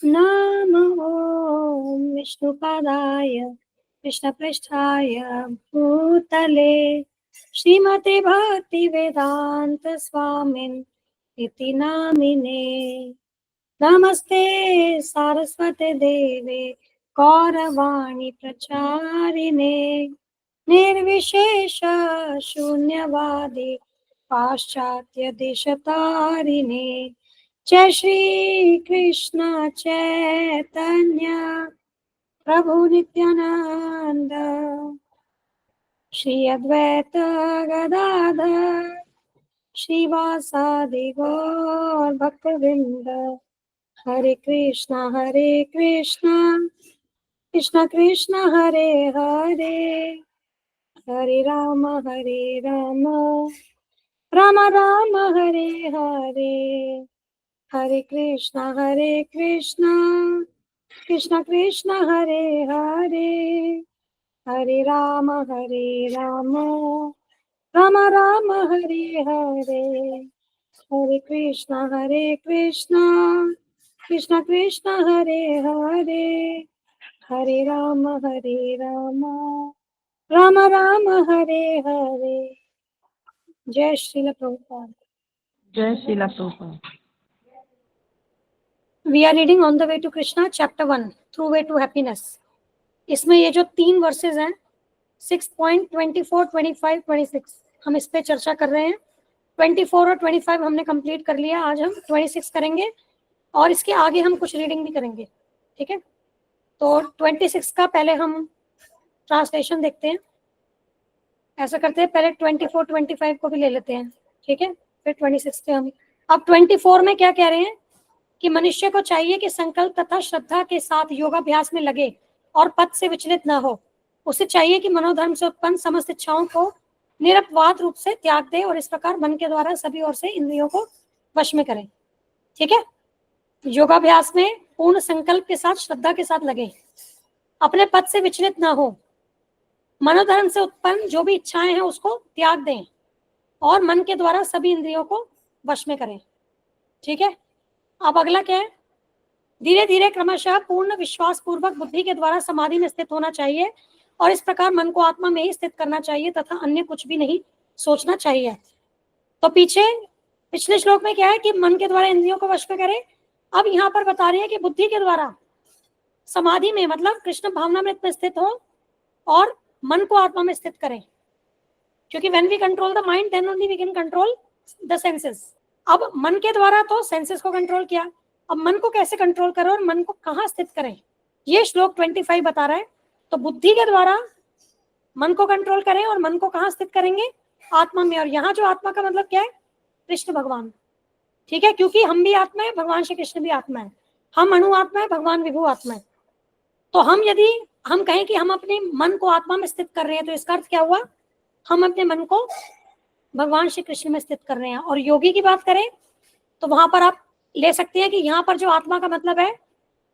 नमो विष्णुपादाय कृष्णपृष्ठाय भूतले श्रीमते भक्ति वेदांत स्वामिन् इति नामिने। नमस्ते सारस्वते देवे गौरवाणी प्रचारिणे निर्विशेष शून्यवादी पाश्चात्य देशतारिणे। जय श्री कृष्ण चैतन्य प्रभु नित्यानंद श्री अद्वैत गदाधर श्रीवासादि गौर भक्तवृंद। हरे कृष्णा कृष्णा कृष्णा हरे हरे, हरे राम राम राम हरे हरे। हरे कृष्णा कृष्णा कृष्णा हरे हरे, हरे राम राम राम हरे हरे। हरे कृष्णा कृष्णा कृष्णा हरे हरे, हरे राम राम राम हरे हरे। जय श्रील प्रभुपाद। जय Srila Prabhupada. We are reading on the way to Krishna chapter 1 through way to happiness. इसमें ये जो 3 वर्सेस हैं 6.24, 25, 26 हम इस पे चर्चा कर रहे हैं। 24 और 25 हमने कंप्लीट कर लिया। आज हम 26 करेंगे और इसके आगे हम कुछ रीडिंग भी करेंगे। ठीक है, तो 26 का पहले हम ट्रांसलेशन देखते हैं। ऐसा करते हैं, पहले 24, 25 को भी ले लेते हैं। ठीक है, फिर 26 पे हम। अब 24 में क्या कह रहे हैं कि मनुष्य को चाहिए कि संकल्प तथा श्रद्धा के साथ योगाभ्यास में लगे और पथ से विचलित न हो। उसे चाहिए कि मनोधर्म से उत्पन्न समस्त इच्छाओं को निरपवाद रूप से त्याग दे और इस प्रकार मन के द्वारा सभी ओर से इंद्रियों को वश में करें। ठीक है, योगाभ्यास में पूर्ण संकल्प के साथ श्रद्धा के साथ लगे, अपने पथ से विचलित ना हो, मनोधर्म से उत्पन्न जो भी इच्छाएं हैं उसको त्याग दें और मन के द्वारा सभी इंद्रियों को वश में करें। ठीक है, अब अगला क्या है, धीरे धीरे क्रमशः पूर्ण विश्वास पूर्वक बुद्धि के द्वारा समाधि में स्थित होना चाहिए और इस प्रकार मन को आत्मा में ही स्थित करना चाहिए तथा अन्य कुछ भी नहीं सोचना चाहिए। तो पिछले श्लोक में क्या है कि मन के द्वारा इंद्रियों को वश में करें। अब यहाँ पर बता रहे हैं कि बुद्धि के द्वारा समाधि में, मतलब कृष्ण भावनामृत में स्थित हो और मन को आत्मा में स्थित करें, क्योंकि when we control the mind then only we can control the senses. अब मन के द्वारा तो सेंसेस को कंट्रोल किया, अब मन को कैसे कंट्रोल करें और मन को कहाँ स्थित करें, ये श्लोक 25 बता रहा है। तो बुद्धि के द्वारा मन को कंट्रोल करें और मन को कहाँ स्थित करेंगे, आत्मा में। और यहाँ जो आत्मा का मतलब क्या है, कृष्ण भगवान। ठीक है, क्योंकि हम भी आत्मा है, भगवान श्री कृष्ण भी आत्मा है, हम अणु आत्मा है, भगवान विभु आत्मा है। तो यदि हम कहें कि हम अपने मन को आत्मा में स्थित कर रहे हैं तो इसका अर्थ क्या हुआ, हम अपने मन को भगवान श्री कृष्ण में स्थित कर रहे हैं। और योगी की बात करें तो वहां पर आप ले सकते हैं कि यहाँ पर जो आत्मा का मतलब है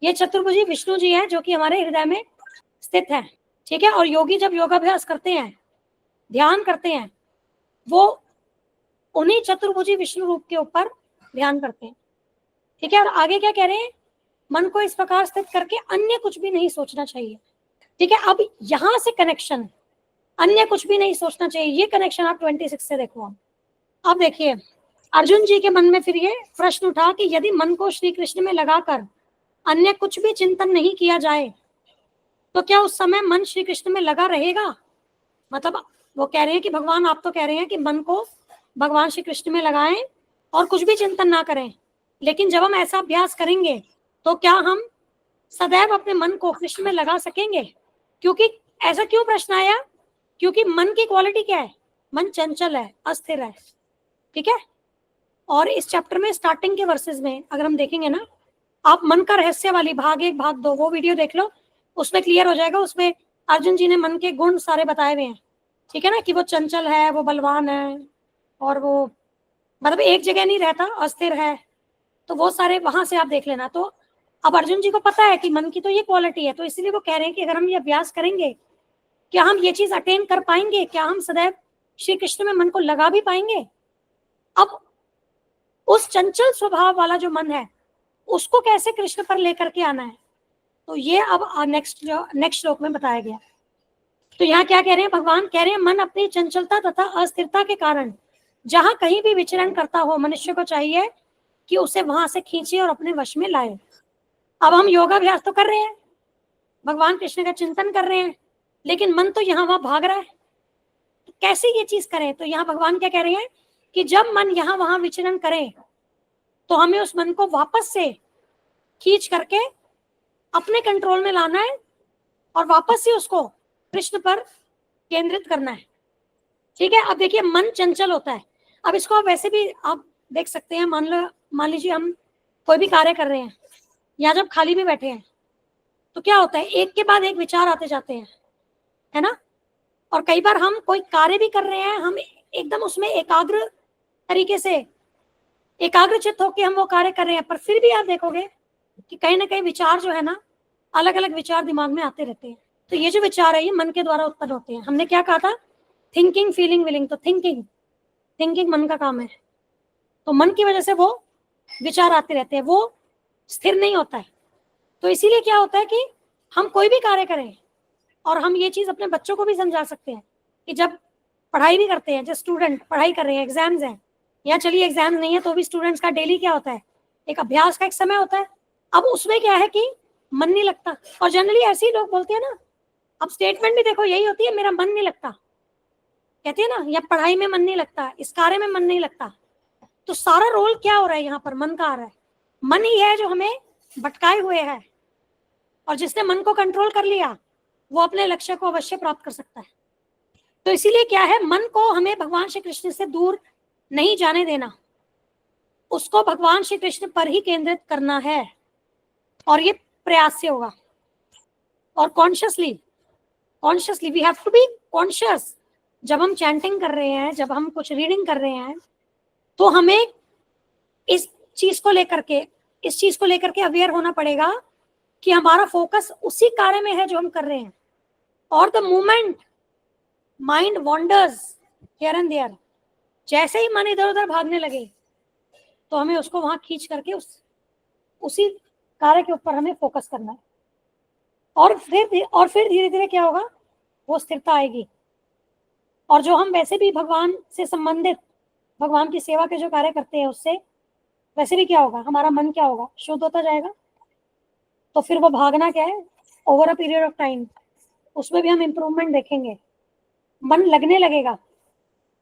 ये चतुर्भुजी विष्णु जी है जो कि हमारे हृदय में स्थित है। ठीक है, और योगी जब योगाभ्यास करते हैं, ध्यान करते हैं, वो उन्हीं चतुर्भुजी विष्णु रूप के ऊपर ध्यान करते हैं। ठीक है, और आगे क्या कह रहे हैं, मन को इस प्रकार स्थित करके अन्य कुछ भी नहीं सोचना चाहिए। ठीक है, अब यहां से कनेक्शन, अन्य कुछ भी नहीं सोचना चाहिए, ये कनेक्शन आप 26 से देखो। अब देखिए, अर्जुन जी के मन में फिर ये प्रश्न उठा कि यदि मन को श्री कृष्ण में लगाकर अन्य कुछ भी चिंतन नहीं किया जाए तो क्या उस समय मन श्री कृष्ण में लगा रहेगा। मतलब वो कह रहे हैं कि भगवान, आप तो कह रहे हैं कि मन को भगवान श्री कृष्ण में लगाएं और कुछ भी चिंतन ना करें, लेकिन जब हम ऐसा अभ्यास करेंगे तो क्या हम सदैव अपने मन को कृष्ण में लगा सकेंगे। क्योंकि ऐसा क्यों प्रश्न आया, क्योंकि मन की क्वालिटी क्या है, मन चंचल है, अस्थिर है। ठीक है, और इस चैप्टर में स्टार्टिंग के वर्सेस में अगर हम देखेंगे ना, आप मन का रहस्य वाली भाग 1 भाग 2 वो वीडियो देख लो, उसमें क्लियर हो जाएगा। उसमें अर्जुन जी ने मन के गुण सारे बताए हुए हैं। ठीक है ना, कि वो चंचल है, वो बलवान है, और वो मतलब एक जगह नहीं रहता, अस्थिर है। तो वो सारे वहां से आप देख लेना। तो अब अर्जुन जी को पता है कि मन की तो ये क्वालिटी है, तो इसलिए वो कह रहे हैं कि अगर हम ये अभ्यास करेंगे, क्या हम ये चीज अटेन कर पाएंगे, क्या हम सदैव श्री कृष्ण में मन को लगा भी पाएंगे। अब उस चंचल स्वभाव वाला जो मन है उसको कैसे कृष्ण पर लेकर के आना है, तो ये अब नेक्स्ट श्लोक में बताया गया। तो यहाँ क्या कह रहे हैं, भगवान कह रहे हैं मन अपनी चंचलता तथा अस्थिरता के कारण जहां कहीं भी विचरण करता हो, मनुष्य को चाहिए कि उसे वहां से खींचे और अपने वश में लाए। अब हम योगाभ्यास तो कर रहे हैं, भगवान कृष्ण का चिंतन कर रहे हैं, लेकिन मन तो यहाँ वहां भाग रहा है, तो कैसे ये चीज करें? तो यहाँ भगवान क्या कह रहे हैं कि जब मन यहाँ वहां विचरण करे तो हमें उस मन को वापस से खींच करके अपने कंट्रोल में लाना है और वापस से उसको कृष्ण पर केंद्रित करना है। ठीक है, अब देखिए मन चंचल होता है। अब इसको आप वैसे भी आप देख सकते हैं, मान लीजिए हम कोई भी कार्य कर रहे हैं या जब खाली भी बैठे हैं तो क्या होता है, एक के बाद एक विचार आते जाते हैं, है ना। और कई बार हम कोई कार्य भी कर रहे हैं, हम एकदम उसमें एकाग्र तरीके से एकाग्रचित्त होकर हम वो कार्य कर रहे हैं, पर फिर भी आप देखोगे कि कहीं ना कहीं विचार जो है ना, अलग अलग विचार दिमाग में आते रहते हैं। तो ये जो विचार है ये मन के द्वारा उत्पन्न होते हैं। हमने क्या कहा था, थिंकिंग फीलिंग विलिंग, तो थिंकिंग मन का काम है। तो मन की वजह से वो विचार आते रहते हैं, वो स्थिर नहीं होता है। तो इसीलिए क्या होता है कि हम कोई भी कार्य करें, और हम ये चीज अपने बच्चों को भी समझा सकते हैं कि जब पढ़ाई भी करते हैं, जब स्टूडेंट पढ़ाई कर रहे हैं, एग्जाम्स हैं, या चलिए एग्जाम नहीं है तो भी स्टूडेंट्स का डेली क्या होता है, एक अभ्यास का एक समय होता है। अब उसमें क्या है कि मन नहीं लगता, और जनरली ऐसे ही लोग बोलते हैं ना, अब स्टेटमेंट भी देखो यही होती है, मेरा मन नहीं लगता, कहते हैं ना, या पढ़ाई में मन नहीं लगता, इस कार्य में मन नहीं लगता। तो सारा रोल क्या हो रहा है यहाँ पर, मन का आ रहा है। मन ही है जो हमें भटकाए हुए है, और जिसने मन को कंट्रोल कर लिया वो अपने लक्ष्य को अवश्य प्राप्त कर सकता है। तो इसीलिए क्या है, मन को हमें भगवान श्री कृष्ण से दूर नहीं जाने देना, उसको भगवान श्री कृष्ण पर ही केंद्रित करना है, और ये प्रयास से होगा। और consciously we have to be conscious. जब हम चैंटिंग कर रहे हैं, जब हम कुछ रीडिंग कर रहे हैं, तो हमें इस चीज को लेकर के अवेयर होना पड़ेगा कि हमारा फोकस उसी कार्य में है जो हम कर रहे हैं। और the moment mind wanders here and there, जैसे ही मन इधर उधर भागने लगे तो हमें उसको वहां खींच करके उसी कार्य के ऊपर हमें फोकस करना है। और फिर धीरे धीरे क्या होगा, वो स्थिरता आएगी। और जो हम वैसे भी भगवान से संबंधित, भगवान की सेवा के जो कार्य करते हैं, उससे वैसे भी क्या होगा, हमारा मन क्या होगा, शुद्ध होता जाएगा। तो फिर वो भागना क्या है, over a period of time उसमें भी हम इम्प्रूवमेंट देखेंगे। मन लगने लगेगा,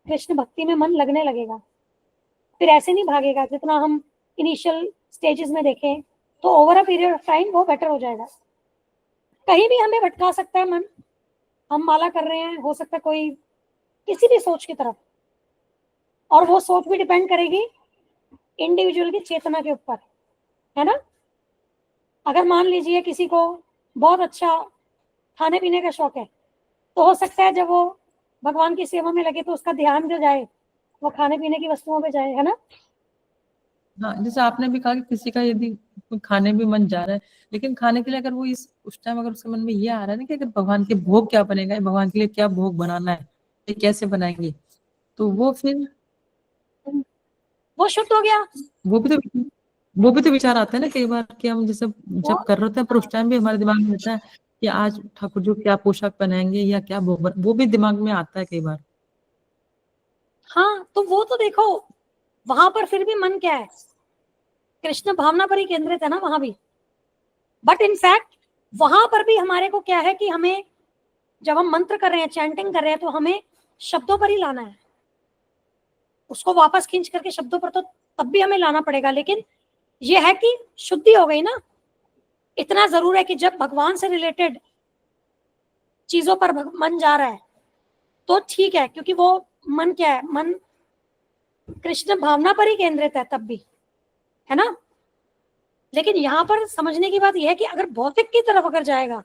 कृष्ण भक्ति में मन लगने लगेगा। फिर ऐसे नहीं भागेगा जितना हम इनिशियल स्टेजेस में देखें, तो over a period of time वो बेटर हो जाएगा। कहीं भी हमें भटका सकता है मन, हम माला कर रहे हैं, हो सकता है कोई किसी भी सोच की तरफ, और वो सोच भी डिपेंड करेगी इंडिविजुअल की चेतना के ऊपर, है ना। अगर मान लीजिए किसी को बहुत अच्छा खाने पीने का शौक है, तो हो सकता है जब वो भगवान की सेवा में लगे तो उसका ध्यान जो जाए वो खाने पीने की वस्तुओं पे जाए, है ना। हाँ, जैसे आपने भी कहा कि किसी का यदि खाने भी मन जा रहा है, लेकिन खाने के लिए अगर वो उस टाइम अगर उसके मन में ये आ रहा है ना कि अगर भगवान के भोग क्या बनेगा, भगवान के लिए क्या भोग बनाना है, ये कैसे बनाएंगे, तो वो फिर वो शुद्ध हो गया। वो भी तो विचार आता है ना कई बार कि हम जैसे जब कर रहे होते हैं, पर उस टाइम भी हमारे दिमाग में रहता है कि आज ठाकुर जी क्या पोशाक पहनाएंगे या क्या भोग, वो भी दिमाग में आता है कई बार। हाँ, तो वो तो देखो वहां पर फिर भी मन क्या है, कृष्ण भावना पर ही केंद्रित है ना वहां भी। बट इनफैक्ट वहां पर भी हमारे को क्या है कि हमें, जब हम मंत्र कर रहे हैं, चैंटिंग कर रहे हैं, तो हमें शब्दों पर ही लाना है, उसको वापस खींच करके शब्दों पर तो तब भी हमें लाना पड़ेगा। लेकिन ये है कि शुद्धि हो गई ना। इतना जरूर है कि जब भगवान से रिलेटेड चीजों पर मन जा रहा है तो ठीक है, क्योंकि वो मन क्या है, मन कृष्ण भावना पर ही केंद्रित है तब भी, है ना। लेकिन यहाँ पर समझने की बात यह है कि अगर भौतिक की तरफ अगर जाएगा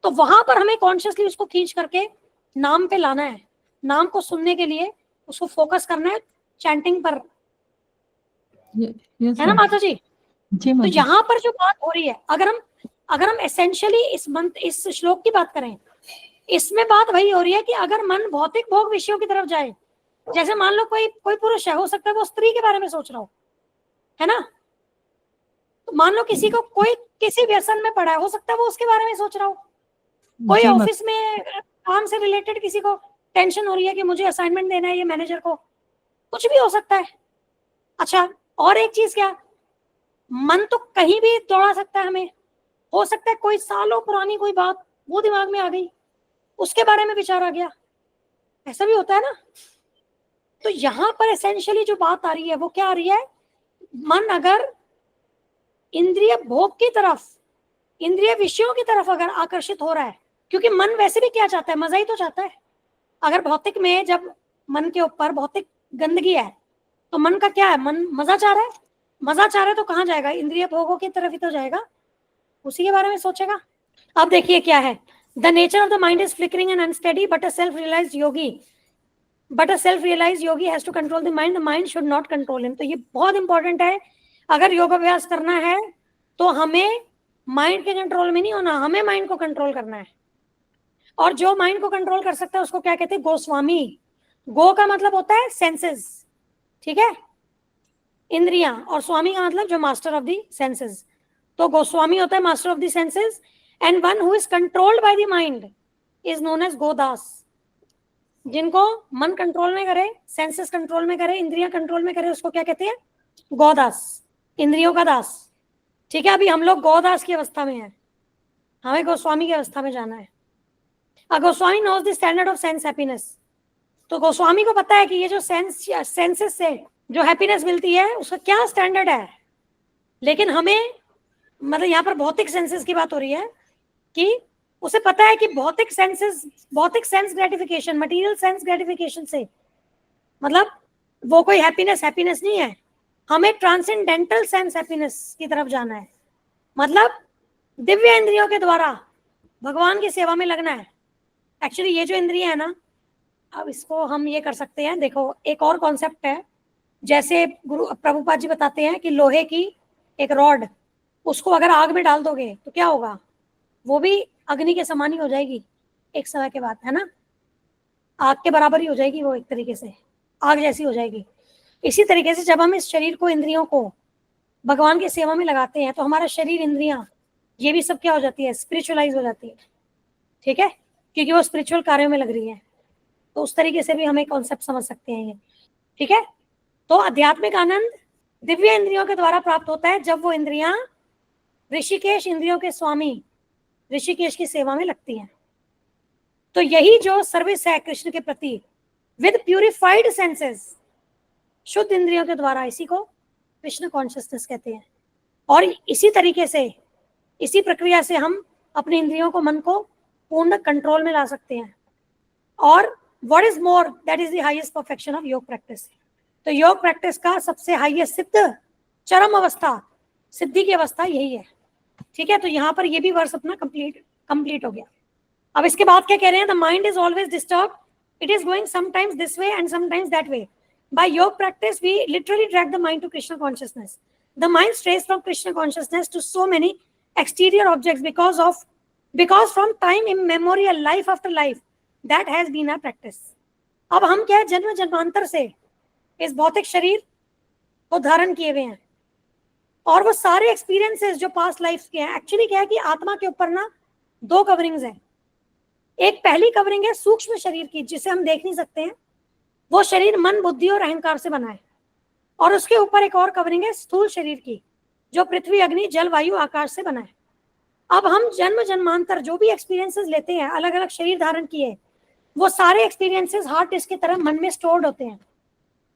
तो वहां पर हमें कॉन्शियसली उसको खींच करके नाम पे लाना है, नाम को सुनने के लिए उसको फोकस करना है चैंटिंग पर, है ना माता जी। तो यहाँ पर जो बात हो रही है, अगर हम एसेंशियली इस श्लोक की बात करें, इसमें बात वही हो रही है कि अगर मन भौतिक भोग विषयों की तरफ जाए, जैसे मान लो कोई पुरुष है, हो सकता है वो स्त्री के बारे में सोच रहा हो, है ना, तो मान लो किसी को कोई किसी व्यसन में पड़ा है, हो सकता है वो उसके बारे में सोच रहा हो। कोई जी ऑफिस में काम से रिलेटेड किसी को टेंशन हो रही है कि मुझे असाइनमेंट देना है ये मैनेजर को, कुछ भी हो सकता है। अच्छा, और एक चीज क्या, मन तो कहीं भी दौड़ा सकता है हमें। हो सकता है कोई सालों पुरानी कोई बात वो दिमाग में आ गई, उसके बारे में विचार आ गया, ऐसा भी होता है ना। तो यहां पर एसेंशियली जो बात आ रही है वो क्या आ रही है, मन अगर इंद्रिय भोग की तरफ, इंद्रिय विषयों की तरफ अगर आकर्षित हो रहा है, क्योंकि मन वैसे भी क्या चाहता है, मजा ही तो चाहता है। अगर भौतिक में जब मन के ऊपर भौतिक गंदगी है तो मन का क्या है, मन मजा चाह रहा है। मजा चाह रहा है तो कहाँ जाएगा, इंद्रिय भोगों की तरफ ही तो जाएगा, उसी के बारे में सोचेगा। अब देखिए क्या है, the nature of the mind is flickering and unsteady but a self realised yogi has to control the mind should not control him. तो ये बहुत इंपॉर्टेंट है। अगर योगाभ्यास करना है तो हमें माइंड के कंट्रोल में नहीं होना, हमें माइंड को कंट्रोल करना है। और जो माइंड को कंट्रोल कर सकता है उसको क्या कहते हैं, गोस्वामी। गो का मतलब होता है सेंसेस, ठीक है, इंद्रियां, और स्वामी का मतलब जो मास्टर ऑफ द सेंसेस। तो गोस्वामी होता है master of the senses, and one who is controlled by the mind is known as Godas. जिनको मन कंट्रोल में करे, सेंसेस कंट्रोल में करे, इंद्रियां कंट्रोल में करे, उसको क्या कहते हैं, गोदास, इंद्रियों का दास। ठीक है, अभी हम लोग गोदास की अवस्था में हैं, हमें गोस्वामी की अवस्था में जाना है। A Goswami knows the standard of sense happiness. तो गोस्वामी को पता है कि ये जो सेंसेस से जो हैप्पीनेस मिलती है उसका क्या स्टैंडर्ड है। लेकिन हमें, मतलब यहाँ पर भौतिक सेंसेस की बात हो रही है कि उसे पता है कि भौतिक sense gratification, material sense gratification से मतलब वो कोई हैप्पीनेस नहीं है। हमें ट्रांसेंडेंटल सेंस हैप्पीनेस की तरफ जाना है, मतलब दिव्य इंद्रियों के द्वारा भगवान की सेवा में लगना है। एक्चुअली ये जो इंद्रिय है ना, अब इसको हम ये कर सकते हैं, देखो एक और कॉन्सेप्ट है, जैसे गुरु प्रभुपाद जी बताते हैं कि लोहे की एक रॉड, उसको अगर आग में डाल दोगे तो क्या होगा, वो भी अग्नि के समान ही हो जाएगी एक समय के बाद, है ना, आग के बराबर ही हो जाएगी वो, एक तरीके से आग जैसी हो जाएगी। इसी तरीके से जब हम इस शरीर को, इंद्रियों को भगवान की सेवा में लगाते हैं तो हमारा शरीर, इंद्रियां, ये भी सब क्या हो जाती है, स्पिरिचुअलाइज हो जाती है। ठीक है, क्योंकि वो स्पिरिचुअल कार्यों में लग रही है। तो उस तरीके से भी हमें कॉन्सेप्ट समझ सकते हैं ये। ठीक है, तो आध्यात्मिक आनंद दिव्य इंद्रियों के द्वारा प्राप्त होता है जब वो इंद्रियां ऋषिकेश, इंद्रियों के स्वामी ऋषिकेश की सेवा में लगती हैं। तो यही जो सर्विस है कृष्ण के प्रति विद प्यूरिफाइड सेंसेस, शुद्ध इंद्रियों के द्वारा, इसी को कृष्ण कॉन्शियसनेस कहते हैं। और इसी तरीके से, इसी प्रक्रिया से हम अपने इंद्रियों को, मन को पूर्ण कंट्रोल में ला सकते हैं। और what is more, that is the highest perfection of योग प्रैक्टिस। तो योग प्रैक्टिस का सबसे हाईएस्ट सिद्ध, चरम अवस्था, सिद्धि की अवस्था यही है। ठीक है, तो यहाँ पर ये भी वर्स अपना कंप्लीट हो गया। अब इसके बाद क्या कह रहे हैं, the mind is always disturb, it is going sometimes this way and sometimes that way. By yoga practice, we literally drag the mind to Krishna consciousness. The mind strays from Krishna consciousness to so many exterior objects because from time immemorial, life after life, that has been our practice. अब हम क्या है, जन्म जन्मांतर से इस भौतिक शरीर को धारण किए हुए हैं, और वो सारे एक्सपीरियंसेस जो पास्ट लाइफ के हैं, एक्चुअली क्या है कि आत्मा के ऊपर ना दो कवरिंग्स हैं। एक पहली कवरिंग है सूक्ष्म शरीर की, जिसे हम देख नहीं सकते हैं, वो शरीर मन, बुद्धि और अहंकार से बना है। और उसके ऊपर एक और कवरिंग है स्थूल शरीर की, जो पृथ्वी, अग्नि, जल, वायु, आकाश से बना है। अब हम जन्म जन्मांतर जो भी एक्सपीरियंसेस लेते हैं, अलग अलग शरीर धारण किए, वो सारे एक्सपीरियंसेस हार्ड डिस्क की तरह मन में स्टोर्ड होते हैं।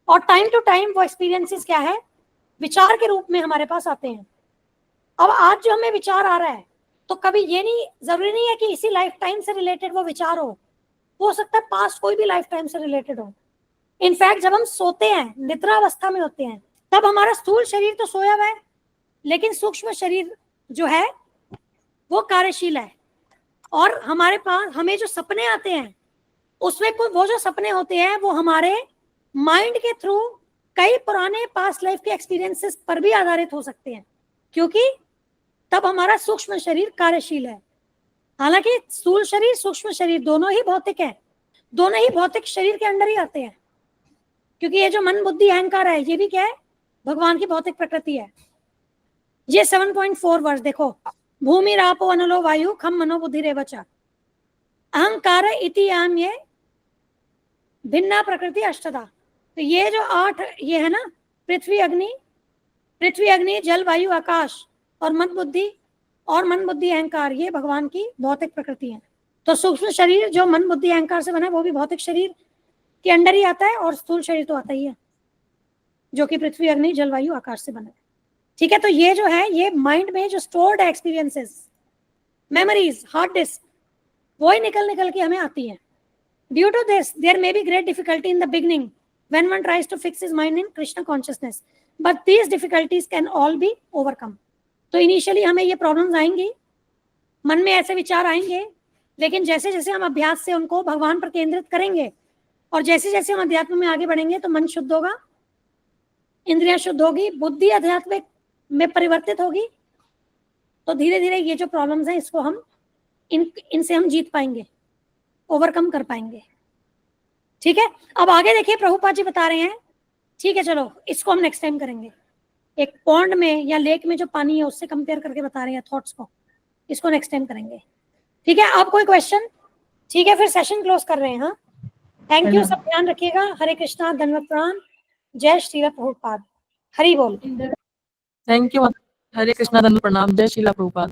और टाइम टू टाइम वो एक्सपीरियंसेस क्या है, विचार के रूप में हमारे पास आते हैं। अब आज जो हमें विचार आ रहा है, तो कभी ये नहीं, जरूरी नहीं है कि इसी लाइफ टाइम से रिलेटेड वो विचार हो सकता है पास्ट कोई भी लाइफ टाइम से रिलेटेड हो। इनफैक्ट जब हम सोते हैं, निद्रावस्था में होते हैं, तब हमारा स्थूल शरीर तो सोया हुआ है, लेकिन सूक्ष्म शरीर जो है वो कार्यशील है। और हमारे पास, हमें जो सपने आते हैं, उसमें वो जो सपने होते हैं वो हमारे माइंड के थ्रू कई पुराने पास्ट लाइफ के एक्सपीरियंसेस पर भी आधारित हो सकते हैं, क्योंकि तब हमारा सूक्ष्म शरीर कार्यशील है। हालांकि स्थूल शरीर, सूक्ष्म शरीर दोनों ही भौतिक है, दोनों ही भौतिक शरीर के अंदर ही आते हैं, क्योंकि ये जो मन, बुद्धि, अहंकार है, ये भी क्या है, भगवान की भौतिक प्रकृति है। ये 7.4 वर्ष देखो, भूमि रापो अनलो वायु खम मनो बुद्धि रेवच अहंकार इति आम, ये भिन्ना प्रकृति अष्टधा। तो ये जो 8 ये है ना, पृथ्वी अग्नि जल वायु आकाश और मन बुद्धि अहंकार, ये भगवान की भौतिक प्रकृति है। तो सूक्ष्म शरीर जो मन बुद्धि अहंकार से बना है वो भी भौतिक शरीर के अंडर ही आता है, और स्थूल शरीर तो आता ही है जो कि पृथ्वी अग्नि जल वायु आकाश से बना है। ठीक है, तो ये जो है ये माइंड में जो stored experiences, memories, hard disk, वो ही निकल के हमें आती है। Due to this there may be great difficulty in the beginning when one tries to fix his mind in Krishna consciousness, but these difficulties can all be overcome. तो initially हमें ये प्रॉब्लम्स आएंगी, मन में ऐसे विचार आएंगे, लेकिन जैसे जैसे हम अभ्यास से उनको भगवान पर केंद्रित करेंगे और जैसे जैसे हम अध्यात्म में आगे बढ़ेंगे तो मन शुद्ध होगा, इंद्रियां शुद्ध होगी, बुद्धि अध्यात्म में परिवर्तित होगी, तो धीरे धीरे ये जो प्रॉब्लम्स हैं इसको हम इनसे हम जीत पाएंगे, ओवरकम कर पाएंगे। ठीक है, अब आगे देखिए प्रभुपाद जी बता रहे हैं। ठीक है, चलो इसको हम नेक्स्ट टाइम करेंगे। एक पॉन्ड में या लेक में जो पानी है उससे कंपेयर करके बता रहे हैं थॉट्स को, इसको नेक्स्ट टाइम करेंगे। ठीक है, अब कोई क्वेश्चन? ठीक है, फिर सेशन क्लोज कर रहे हैं। हाँ, थैंक यू, सब ध्यान रखिएगा। हरे कृष्णा, धन्यवाद, प्रणाम, जय श्री प्रभुपाद, हरि बोल। थैंक यू, हरे कृष्णा, धन्यवाद, प्रणाम, जय श्रीला प्रभुपाद।